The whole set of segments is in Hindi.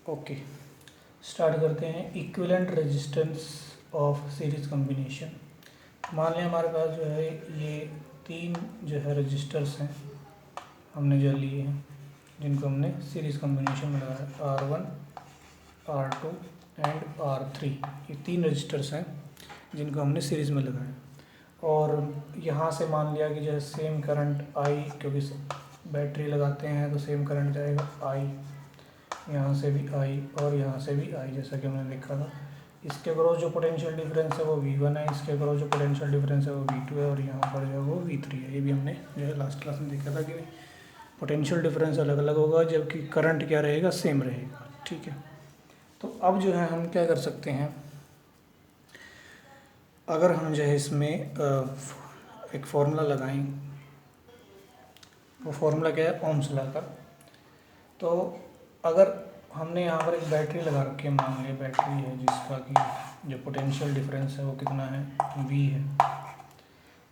ओके, स्टार्ट करते हैं। Equivalent resistance of series combination. मान लें हमारे पास जो है ये तीन जो है रजिस्टर्स हैं हमने जो लिए हैं, जिनको हमने सीरीज कॉम्बिनेशन में लगाया R1, R2 एंड R3। ये तीन रजिस्टर्स हैं जिनको हमने सीरीज़ में लगाया, और यहाँ से मान लिया कि जो है सेम करंट I, क्योंकि बैटरी लगाते हैं तो सेम करंट जाएगा I, यहाँ से भी I और यहाँ से भी I, जैसा कि हमने देखा था। इसके अक्रॉस जो पोटेंशियल डिफरेंस है वो V1 है, इसके अक्रॉस जो पोटेंशियल डिफरेंस है वो V2 है, और यहाँ पर जो है वो V3 है। ये भी हमने जो है लास्ट क्लास में देखा था कि पोटेंशियल डिफरेंस अलग अलग होगा जबकि करंट क्या रहेगा, सेम रहेगा। ठीक है, तो अब जो है हम क्या कर सकते हैं, अगर हम जो है इसमें एक फॉर्मूला लगाएं, वो फॉर्मूला क्या है, ओम्स लॉ का। तो अगर हमने यहाँ पर एक बैटरी लगा रखी है, मान लीजिए बैटरी है जिसका कि जो पोटेंशियल डिफरेंस है वो कितना है, V है,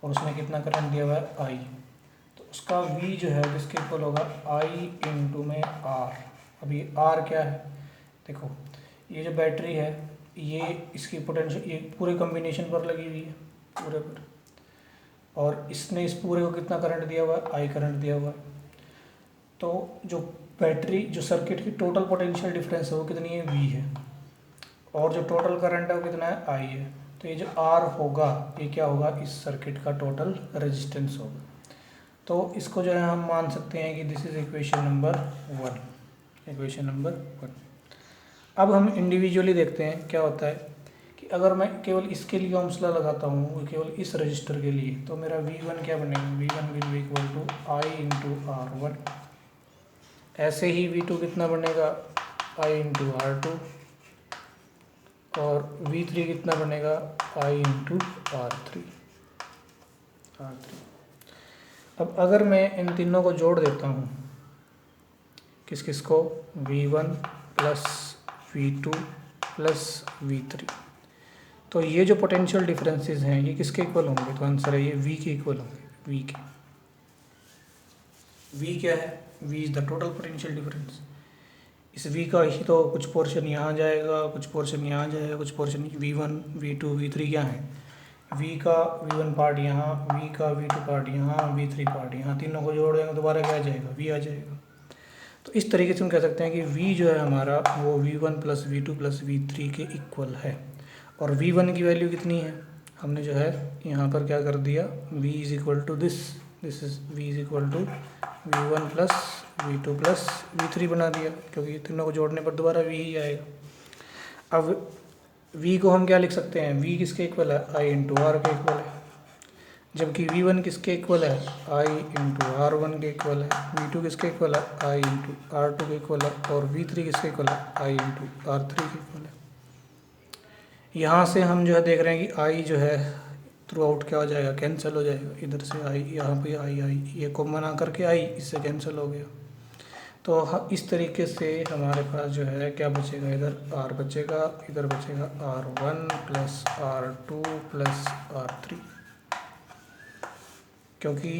और उसमें कितना करंट दिया हुआ है, I। तो उसका V जो है किसके इक्वल होगा, I इंटू में R। अब ये R क्या है, देखो ये जो बैटरी है ये इसकी पोटेंशियल ये पूरे कॉम्बिनेशन पर लगी हुई है, पूरे पर, और इसने इस पूरे को कितना करंट दिया हुआ है, I करंट दिया हुआ है। तो जो बैटरी जो सर्किट की टोटल पोटेंशियल डिफरेंस है वो कितनी है, V है, और जो टोटल करंट है वो कितना है, I है। तो ये जो R होगा ये क्या होगा, इस सर्किट का टोटल रेजिस्टेंस होगा। तो इसको जो है हम मान सकते हैं कि this is equation number 1, equation number 1। अब हम इंडिविजुअली देखते हैं क्या होता है कि अगर मैं केवल इसके लिए ओम्स लॉ लगाता हूँ, केवल इस रजिस्टर के लिए, तो मेरा V1 क्या बनेगा, V1 will be equal to I into R1। ऐसे ही V2 कितना बनेगा, I इंटू R2, और V3 कितना बनेगा, I इंटू R3। अब अगर मैं इन तीनों को जोड़ देता हूँ, किस किस को, V1 plus V2 plus V3, तो ये जो पोटेंशियल डिफरेंसेस हैं ये किसके इक्वल होंगे, तो आंसर है ये V के इक्वल होंगे, V के। V क्या है, V is the total potential difference. इस V का ही तो कुछ पोर्शन यहाँ जाएगा, कुछ पोर्शन यहाँ जाएगा, कुछ पोर्शन V1 V2 V3 क्या है, V का V1 पार्ट यहाँ, V का V2 पार्ट यहाँ, V3 पार्ट यहाँ, तीनों को जोड़ देंगे दोबारा क्या आ जाएगा, V आ जाएगा। तो इस तरीके से हम कह सकते हैं कि V जो है हमारा वो V1 plus V2 plus V3 के इक्वल है। और V1 की वैल्यू कितनी है, हमने जो है यहाँ पर क्या कर दिया, V is equal to this is V is equal to V1 plus V2 plus V3 बना दिया, क्योंकि तीनों को जोड़ने पर दोबारा V ही आएगा। अब V को हम क्या लिख सकते हैं, V किसके इक्वल है, I इंटू R के इक्वल है, जबकि V1 किसके इक्वल है, I इंटू R1 के इक्वल है, V2 किसके इक्वल है, I इंटू R2 के इक्वल है, और V3 किसके इक्वल है, I इंटू R3 के इक्वल है। यहाँ से हम जो है देख रहे हैं कि I जो है थ्रू आउट क्या हो जाएगा, कैंसिल हो जाएगा, इधर से I, यहाँ पे I, ये कॉमन बना करके I इससे कैंसिल हो गया। तो इस तरीके से हमारे पास जो है क्या बचेगा, इधर R बचेगा, इधर बचेगा R1 plus R2 plus R3, क्योंकि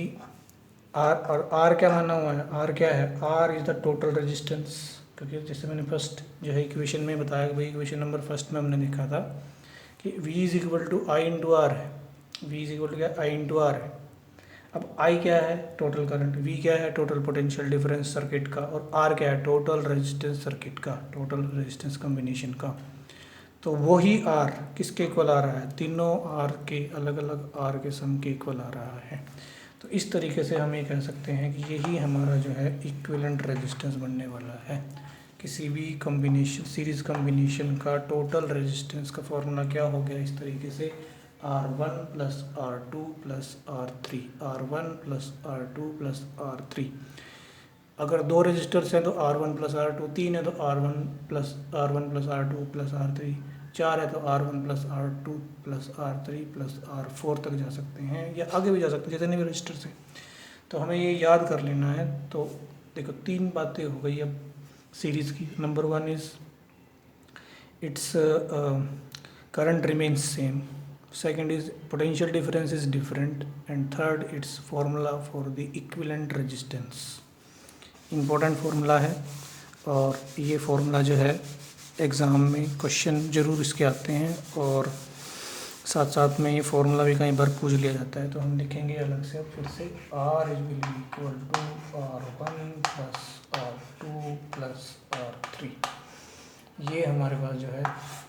R और R क्या माना हुआ है, R क्या है, R is the total resistance. क्योंकि जैसे मैंने फर्स्ट जो है इक्वेशन में बताया, भाई इक्वेशन नंबर फर्स्ट में हमने देखा था कि V is equal to I into R है, V इज़ इक्वल टू क्या, I इंटू आर है। अब I क्या है, टोटल करंट, V क्या है, टोटल पोटेंशियल डिफरेंस सर्किट का, और R क्या है, टोटल रेजिस्टेंस सर्किट का, टोटल रेजिस्टेंस कॉम्बिनेशन का। तो वही R किसके इक्वल आ रहा है, तीनों R के अलग अलग R के सम के इक्वल आ रहा है। तो इस तरीके से हम ये कह सकते हैं कि यही हमारा जो है इक्विवेलेंट रेजिस्टेंस बनने वाला है। किसी भी कॉम्बिनेशन, सीरीज़ कॉम्बिनेशन का टोटल रेजिस्टेंस का फॉर्मूला क्या हो गया, इस तरीके से R1 plus R2 plus R3, R1 plus R2 plus R3। अगर दो रजिस्टर्स हैं तो R1 प्लस R2, तीन है तो R1 plus R2 plus R3, चार है तो R1 plus R2 plus R3 plus R4 तक जा सकते हैं, या आगे भी जा सकते हैं जितने भी रजिस्टर्स हैं। तो हमें ये याद कर लेना है। तो देखो तीन बातें हो गई अब सीरीज़ की। Number 1 is its current remains same, second is potential difference is different, and third it's formula for the equivalent resistance. Important formula है, और ये फॉर्मूला जो है एग्ज़ाम में क्वेश्चन ज़रूर इसके आते हैं, और साथ साथ में ये फॉर्मूला भी कई बार पूछ लिया जाता है। तो हम लिखेंगे अलग से फिर से, R will be equal to R1 plus R2 plus R3। ये हमारे पास जो है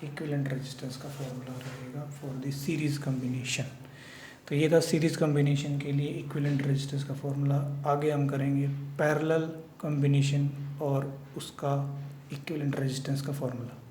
इक्विवेलेंट रेजिस्टेंस का फॉर्मूला रहेगा फॉर द सीरीज़ कम्बिनेशन। तो ये था सीरीज़ कम्बिनेशन के लिए इक्विवेलेंट रेजिस्टेंस का फॉर्मूला। आगे हम करेंगे पैरेलल कम्बिनेशन और उसका इक्विवेलेंट रेजिस्टेंस का फॉर्मूला।